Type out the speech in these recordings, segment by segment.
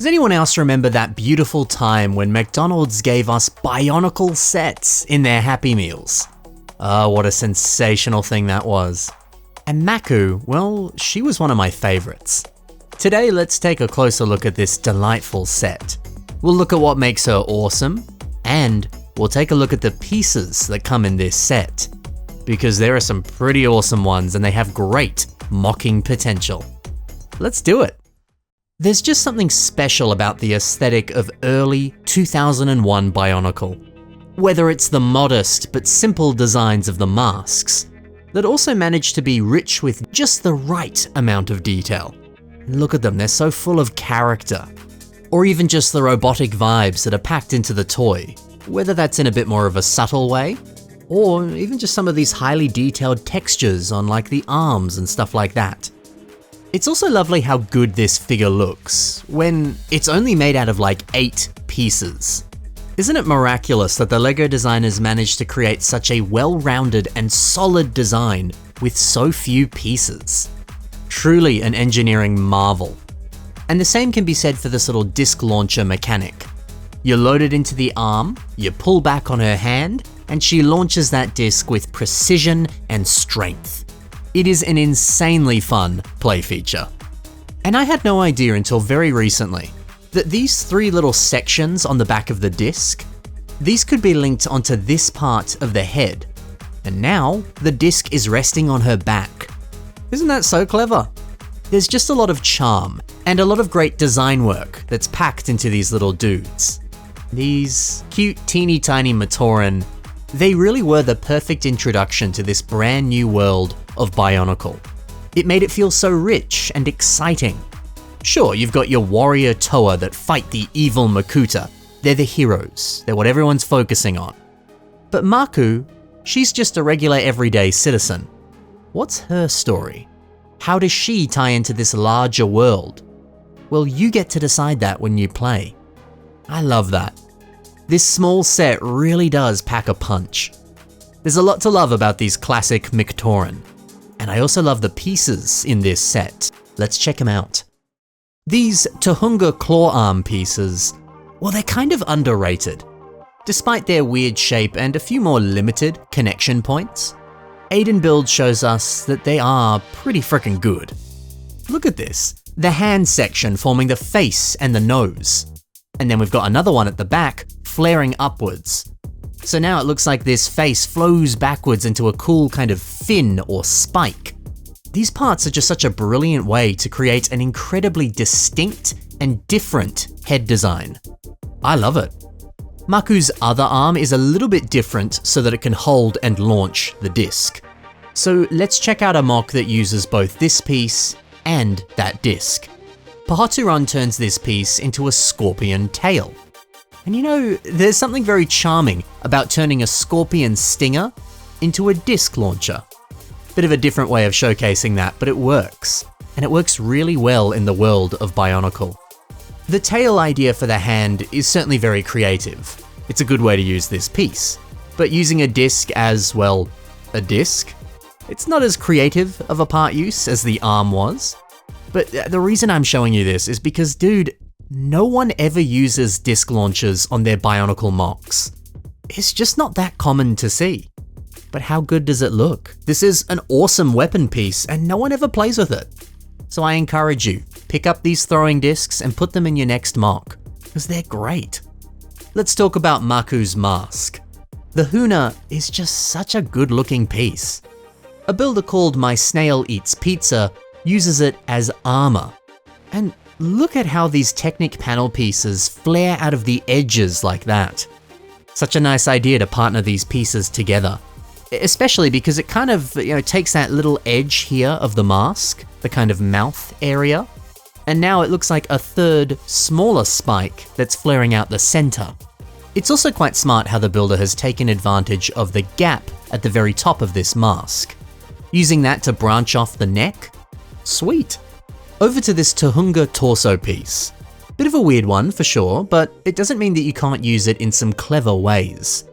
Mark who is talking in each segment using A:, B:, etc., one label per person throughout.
A: Does anyone else remember that beautiful time when McDonald's gave us Bionicle sets in their Happy Meals? Oh, what a sensational thing that was. And Maku, well, she was one of my favorites. Today, let's take a closer look at this delightful set. We'll look at what makes her awesome, and we'll take a look at the pieces that come in this set, because there are some pretty awesome ones and they have great mocking potential. Let's do it. There's just something special about the aesthetic of early 2001 Bionicle. Whether it's the modest but simple designs of the masks, that also manage to be rich with just the right amount of detail. Look at them, they're so full of character. Or even just the robotic vibes that are packed into the toy, whether that's in a bit more of a subtle way, or even just some of these highly detailed textures on like the arms and stuff like that. It's also lovely how good this figure looks when it's only made out of like 8 pieces. Isn't it miraculous that the LEGO designers managed to create such a well-rounded and solid design with so few pieces? Truly an engineering marvel. And the same can be said for this little disc launcher mechanic. You load it into the arm, you pull back on her hand, and she launches that disc with precision and strength. It is an insanely fun play feature. And I had no idea until very recently that these 3 little sections on the back of the disc, these could be linked onto this part of the head. And now the disc is resting on her back. Isn't that so clever? There's just a lot of charm and a lot of great design work that's packed into these little dudes. These cute teeny tiny MCtoran, they really were the perfect introduction to this brand new world of Bionicle. It made it feel so rich and exciting. Sure, you've got your warrior Toa that fight the evil Makuta. They're the heroes, they're what everyone's focusing on. But Maku, she's just a regular everyday citizen. What's her story? How does she tie into this larger world? Well, you get to decide that when you play. I love that. This small set really does pack a punch. There's a lot to love about these classic MCtoran. And I also love the pieces in this set. Let's check them out. These Tohunga claw arm pieces, well, they're kind of underrated. Despite their weird shape and a few more limited connection points, Aiden Build shows us that they are pretty freaking good. Look at this, the hand section forming the face and the nose. And then we've got another one at the back, flaring upwards. So now it looks like this face flows backwards into a cool kind of fin or spike. These parts are just such a brilliant way to create an incredibly distinct and different head design. I love it. Maku's other arm is a little bit different so that it can hold and launch the disc. So let's check out a mock that uses both this piece and that disc. MCtoran turns this piece into a scorpion tail. And you know, there's something very charming about turning a scorpion stinger into a disc launcher. Bit of a different way of showcasing that, but it works. And it works really well in the world of Bionicle. The tail idea for the hand is certainly very creative. It's a good way to use this piece. But using a disc as, well, a disc? It's not as creative of a part use as the arm was. But the reason I'm showing you this is because, dude, no one ever uses disc launchers on their Bionicle MOCs. It's just not that common to see. But how good does it look? This is an awesome weapon piece and no one ever plays with it. So I encourage you, pick up these throwing discs and put them in your next MOC, because they're great. Let's talk about Maku's mask. The Huna is just such a good looking piece. A builder called My Snail Eats Pizza uses it as armor. And look at how these Technic panel pieces flare out of the edges like that. Such a nice idea to partner these pieces together. Especially because it kind of, takes that little edge here of the mask, the kind of mouth area, and now it looks like a third, smaller spike that's flaring out the center. It's also quite smart how the builder has taken advantage of the gap at the very top of this mask, using that to branch off the neck. Sweet. Over to this Tohunga torso piece. Bit of a weird one for sure, but it doesn't mean that you can't use it in some clever ways.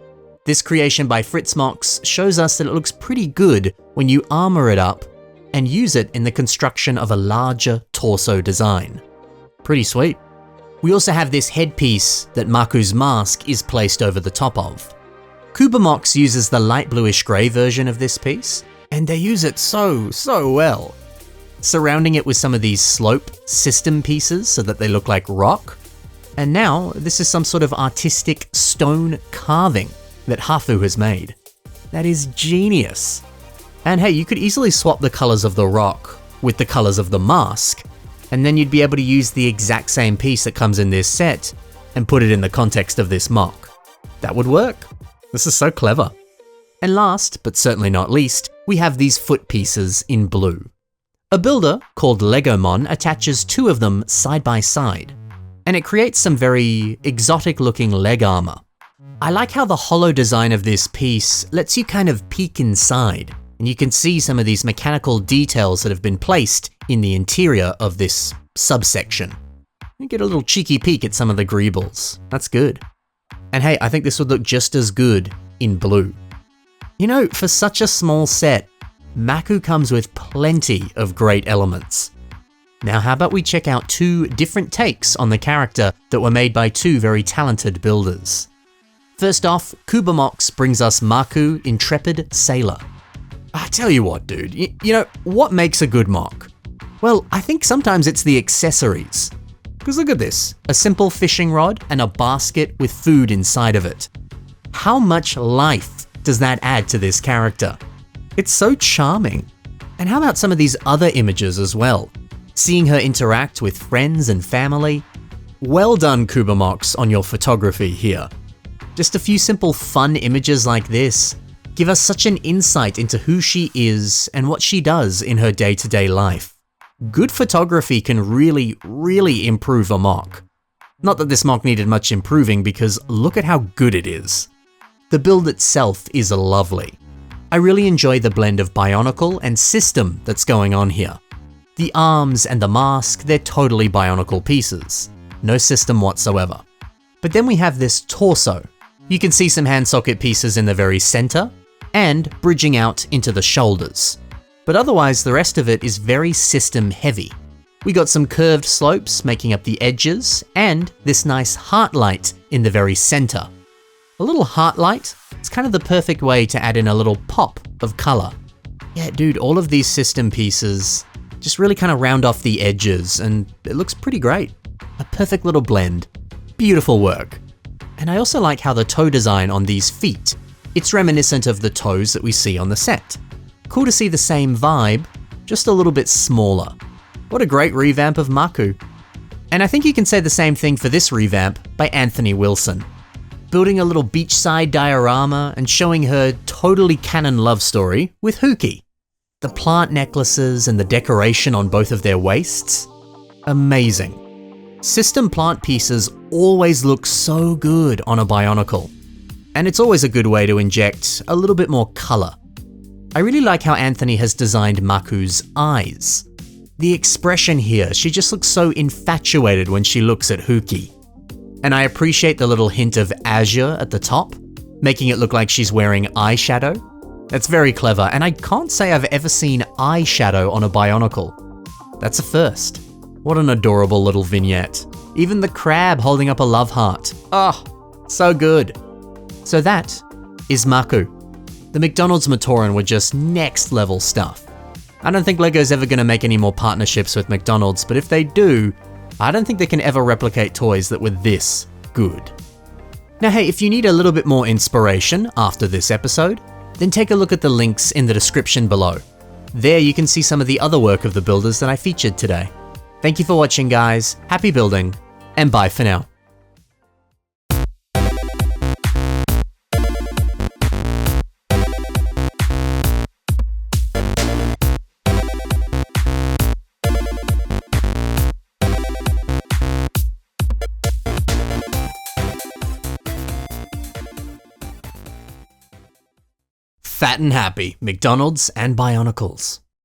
A: This creation by FritzMox shows us that it looks pretty good when you armor it up and use it in the construction of a larger torso design. Pretty sweet. We also have this headpiece that Maku's mask is placed over the top of. MOCs uses the light bluish grey version of this piece, and they use it so well. Surrounding it with some of these slope system pieces so that they look like rock. And now this is some sort of artistic stone carving that Hafu has made. That is genius. And hey, you could easily swap the colors of the rock with the colors of the mask, and then you'd be able to use the exact same piece that comes in this set and put it in the context of this MOC. That would work. This is so clever. And last, but certainly not least, we have these foot pieces in blue. A builder called Legomon attaches two of them side by side, and it creates some very exotic looking leg armor. I like how the hollow design of this piece lets you kind of peek inside, and you can see some of these mechanical details that have been placed in the interior of this subsection. You get a little cheeky peek at some of the greebles. That's good. And hey, I think this would look just as good in blue. You know, for such a small set, Maku comes with plenty of great elements. Now how about we check out two different takes on the character that were made by two very talented builders. First off, MOCs brings us Maku, Intrepid Sailor. I tell you what, dude, you know, what makes a good MOC? Well, I think sometimes it's the accessories. Because look at this, a simple fishing rod and a basket with food inside of it. How much life does that add to this character? It's so charming. And how about some of these other images as well? Seeing her interact with friends and family. Well done, MOCs, on your photography here. Just a few simple fun images like this give us such an insight into who she is and what she does in her day-to-day life. Good photography can really improve a MOC. Not that this MOC needed much improving, because look at how good it is. The build itself is lovely. I really enjoy the blend of Bionicle and system that's going on here. The arms and the mask, they're totally Bionicle pieces. No system whatsoever. But then we have this torso. You can see some hand socket pieces in the very center, and bridging out into the shoulders. But otherwise, the rest of it is very system heavy. We got some curved slopes making up the edges, and this nice heart light in the very center. A little heart light, it's kind of the perfect way to add in a little pop of color. Yeah, dude, all of these system pieces just really kind of round off the edges, and it looks pretty great. A perfect little blend. Beautiful work. And I also like how the toe design on these feet, it's reminiscent of the toes that we see on the set. Cool to see the same vibe, just a little bit smaller. What a great revamp of Maku. And I think you can say the same thing for this revamp by Anthony Wilson. Building a little beachside diorama and showing her totally canon love story with Huki. The plant necklaces and the decoration on both of their waists, amazing. System plant pieces always look so good on a Bionicle. And it's always a good way to inject a little bit more color. I really like how Anthony has designed Maku's eyes. The expression here, she just looks so infatuated when she looks at Huki. And I appreciate the little hint of azure at the top, making it look like she's wearing eyeshadow. That's very clever, and I can't say I've ever seen eyeshadow on a Bionicle. That's a first. What an adorable little vignette. Even the crab holding up a love heart. Oh, so good. So that is Maku. The McDonald's MCtoran were just next level stuff. I don't think LEGO's ever going to make any more partnerships with McDonald's, but if they do, I don't think they can ever replicate toys that were this good. Now hey, if you need a little bit more inspiration after this episode, then take a look at the links in the description below. There you can see some of the other work of the builders that I featured today. Thank you for watching, guys, happy building, and bye for now. Fat and happy, McDonald's and Bionicles.